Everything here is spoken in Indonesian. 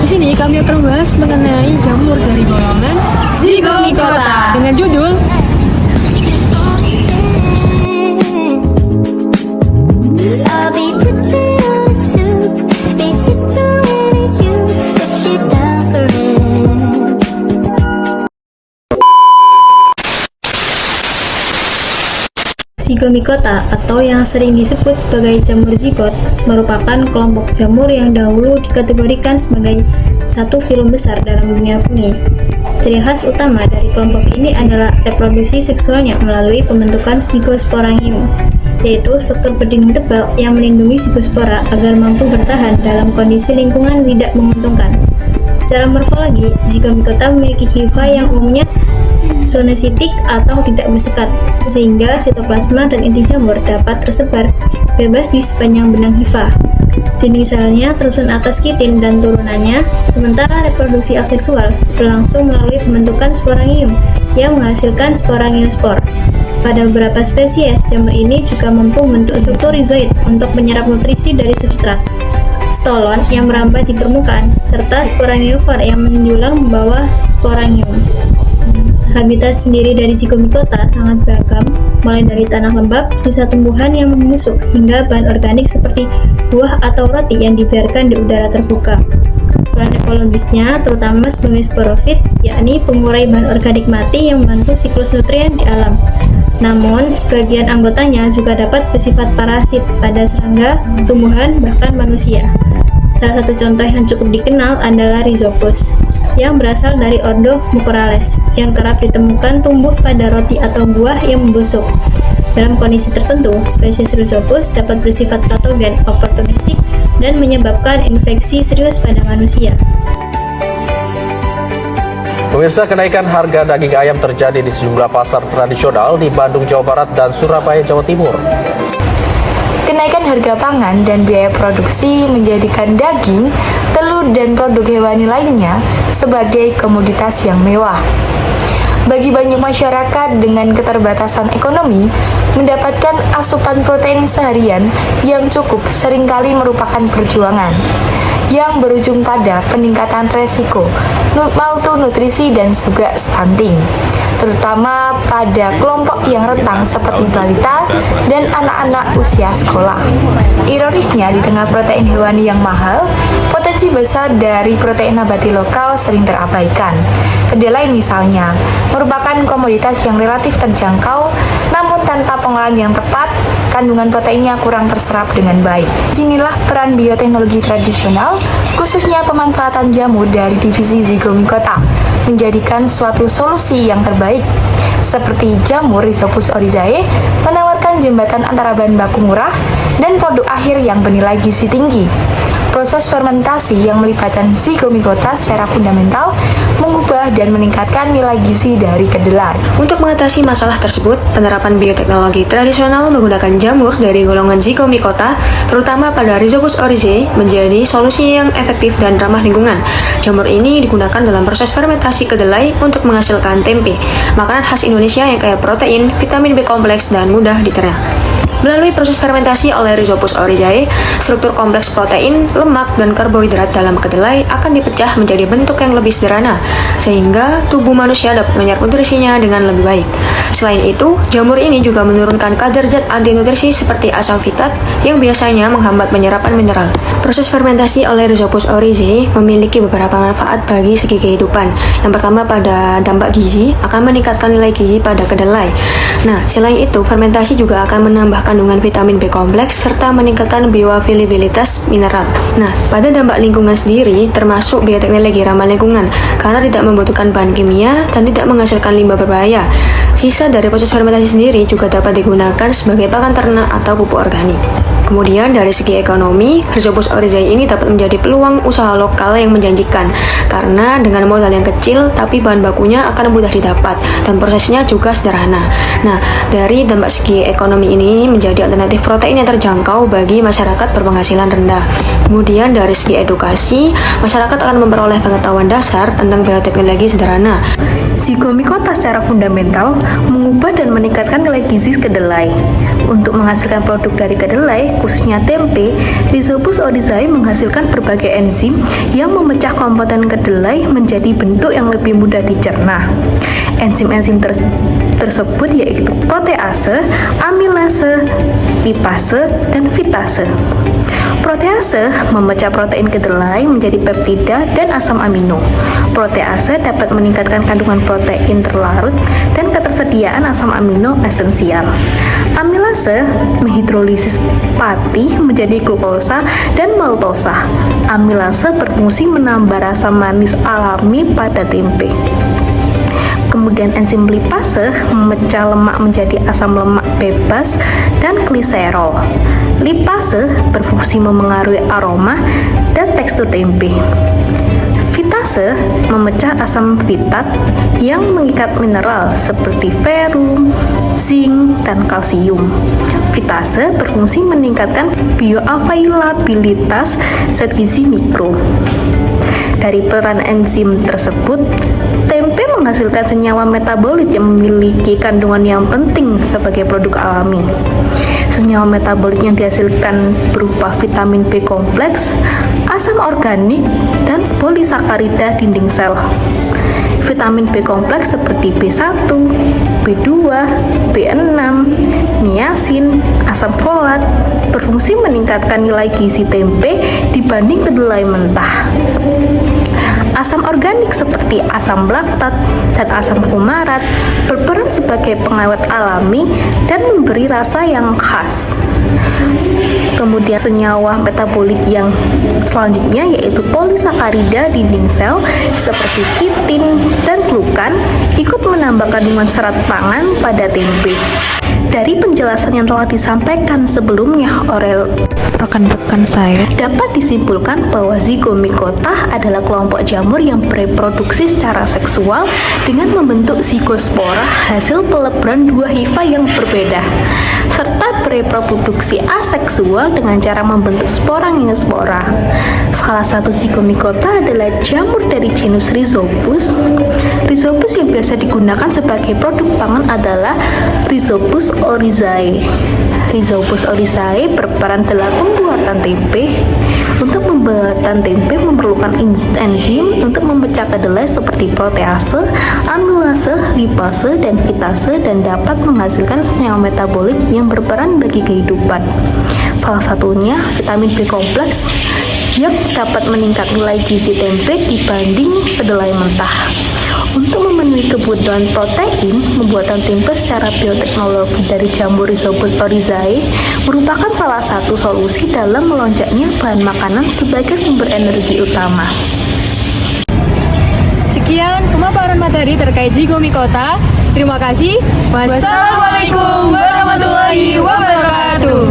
sini kami akan membahas mengenai jamur dari golongan Zygomicota dengan judul I'll be put in your suit, be tiptoeing at you if you're down for it. Zygomicota atau yang sering disebut sebagai jamur zigot merupakan kelompok jamur yang dahulu dikategorikan sebagai satu filum besar dalam dunia fungi. Ciri khas utama dari kelompok ini adalah reproduksi seksualnya melalui pembentukan zygosporangium, yaitu struktur berdinding tebal yang melindungi zygospora agar mampu bertahan dalam kondisi lingkungan tidak menguntungkan. Secara morfologi, Zygomicota memiliki hifa yang umumnya zoonocytic atau tidak bersekat, sehingga sitoplasma dan inti jamur dapat tersebar bebas di sepanjang benang hifa. Dinding selnya tersusun atas kitin dan turunannya, sementara reproduksi aseksual berlangsung melalui pembentukan sporangium yang menghasilkan sporangiospor. Pada beberapa spesies, jamur ini juga mampu membentuk struktur rizoid untuk menyerap nutrisi dari substrat, stolon yang merambat di permukaan, serta sporangiofor yang menjulang membawa sporangium. Habitat sendiri dari Zygomicota sangat beragam, mulai dari tanah lembab, sisa tumbuhan yang membusuk, hingga bahan organik seperti buah atau roti yang dibiarkan di udara terbuka. Peran ekologisnya terutama sebagai sporofit, yakni pengurai bahan organik mati yang membantu siklus nutrien di alam. Namun, sebagian anggotanya juga dapat bersifat parasit pada serangga, tumbuhan, bahkan manusia. Salah satu contoh yang cukup dikenal adalah Rhizopus, yang berasal dari ordo Mucorales, yang kerap ditemukan tumbuh pada roti atau buah yang membusuk. Dalam kondisi tertentu, spesies Rhizopus dapat bersifat patogen, oportunistik, dan menyebabkan infeksi serius pada manusia. Pemirsa, kenaikan harga daging ayam terjadi di sejumlah pasar tradisional di Bandung, Jawa Barat, dan Surabaya, Jawa Timur. Kenaikan harga pangan dan biaya produksi menjadikan daging, telur, dan produk hewani lainnya sebagai komoditas yang mewah. Bagi banyak masyarakat dengan keterbatasan ekonomi, mendapatkan asupan protein seharian yang cukup seringkali merupakan perjuangan yang berujung pada peningkatan resiko malnutrisi dan juga stunting, terutama pada kelompok yang rentan seperti balita dan anak-anak usia sekolah. Ironisnya, di tengah protein hewani yang mahal, potensi besar dari protein nabati lokal sering terabaikan. Kedelai misalnya, merupakan komoditas yang relatif terjangkau, namun tanpa pengolahan yang tepat, kandungan proteinnya kurang terserap dengan baik. Disinilah peran bioteknologi tradisional, khususnya pemanfaatan jamur dari divisi Zygomicota, menjadikan suatu solusi yang terbaik. Seperti jamur Rhizopus oryzae menawarkan jembatan antara bahan baku murah dan produk akhir yang bernilai gizi tinggi. Proses fermentasi yang melibatkan Zygomicota secara fundamental mengubah dan meningkatkan nilai gizi dari kedelai. Untuk mengatasi masalah tersebut, penerapan bioteknologi tradisional menggunakan jamur dari golongan Zygomicota, terutama pada Rhizopus oryzae, menjadi solusi yang efektif dan ramah lingkungan. Jamur ini digunakan dalam proses fermentasi kedelai untuk menghasilkan tempe, makanan khas Indonesia yang kaya protein, vitamin B kompleks, dan mudah dicerna. Melalui proses fermentasi oleh Rhizopus oryzae, struktur kompleks protein, lemak, dan karbohidrat dalam kedelai akan dipecah menjadi bentuk yang lebih sederhana, sehingga tubuh manusia dapat menyerap nutrisinya dengan lebih baik. Selain itu, jamur ini juga menurunkan kadar zat anti nutrisi seperti asam fitat yang biasanya menghambat penyerapan mineral. Proses fermentasi oleh Rhizopus oryzae memiliki beberapa manfaat bagi segi kehidupan. Yang pertama, pada dampak gizi, akan meningkatkan nilai gizi pada kedelai. Nah, selain itu, fermentasi juga akan menambah kandungan vitamin B kompleks serta meningkatkan bioavailabilitas mineral. Nah, pada dampak lingkungan sendiri termasuk bioteknologi ramah lingkungan karena tidak membutuhkan bahan kimia dan tidak menghasilkan limbah berbahaya. Sisa dari proses fermentasi sendiri juga dapat digunakan sebagai pakan ternak atau pupuk organik. Kemudian dari segi ekonomi, Rhizopus oryzae ini dapat menjadi peluang usaha lokal yang menjanjikan karena dengan modal yang kecil tapi bahan bakunya akan mudah didapat dan prosesnya juga sederhana. Nah, dari dampak segi ekonomi ini menjadi alternatif protein yang terjangkau bagi masyarakat berpenghasilan rendah. Kemudian dari segi edukasi, masyarakat akan memperoleh pengetahuan dasar tentang bioteknologi sederhana. Zygomicota secara fundamental mengubah dan meningkatkan nilai gizi kedelai. Untuk menghasilkan produk dari kedelai, khususnya tempe, Rhizopus oryzae menghasilkan berbagai enzim yang memecah komponen kedelai menjadi bentuk yang lebih mudah dicerna. Enzim-enzim tersebut yaitu protease, amilase, lipase, dan fitase. Protease memecah protein kedelai menjadi peptida dan asam amino. Protease dapat meningkatkan kandungan protein terlarut dan ketersediaan asam amino esensial. Amilase menghidrolisis pati menjadi glukosa dan maltosa. Amilase berfungsi menambah rasa manis alami pada tempe. Kemudian enzim lipase memecah lemak menjadi asam lemak bebas dan gliserol. Lipase berfungsi memengaruhi aroma dan tekstur tempe. Fitase memecah asam fitat yang mengikat mineral seperti ferum, zinc, dan kalsium. Fitase berfungsi meningkatkan bioavailabilitas zat gizi mikro. Dari peran enzim tersebut, tempe menghasilkan senyawa metabolit yang memiliki kandungan yang penting sebagai produk alami. Senyawa metabolit yang dihasilkan berupa vitamin B kompleks, asam organik, dan polisakarida dinding sel. Vitamin B kompleks seperti B1, B2, B6, niacin, asam folat berfungsi meningkatkan nilai gizi tempe dibanding kedelai mentah. Asam organik seperti asam laktat dan asam fumarat berperan sebagai pengawet alami dan memberi rasa yang khas. Kemudian senyawa metabolit yang selanjutnya yaitu polisakarida dinding sel seperti kitin dan glukan ikut menambah kandungan serat pangan pada tempe. Dari penjelasan yang telah disampaikan sebelumnya oleh rekan-rekan saya, dapat disimpulkan bahwa Zygomicota adalah kelompok jamur yang bereproduksi secara seksual dengan membentuk zigospora hasil peleburan dua hifa yang berbeda, serta bereproduksi aseksual dengan cara membentuk spora ngeospora. Salah satu Zygomicota adalah jamur dari genus Rhizopus. Rhizopus yang biasa digunakan sebagai produk pangan adalah Rhizopus oryzae. Rhizopus oryzae berperan dalam pembuatan tempe. Untuk pembuatan tempe memerlukan enzim untuk memecah kedelai seperti protease, amilase, lipase, dan fitase dan dapat menghasilkan senyawa metabolit yang berperan bagi kehidupan. Salah satunya vitamin B kompleks yang dapat meningkatkan nilai gizi tempe dibanding kedelai mentah. Untuk memenuhi kebutuhan protein, pembuatan tempe secara bioteknologi dari jamur Rhizopus oryzae merupakan salah satu solusi dalam melonjaknya bahan makanan sebagai sumber energi utama. Sekian pemaparan materi terkait Zygomicota. Terima kasih. Wassalamualaikum warahmatullahi wabarakatuh.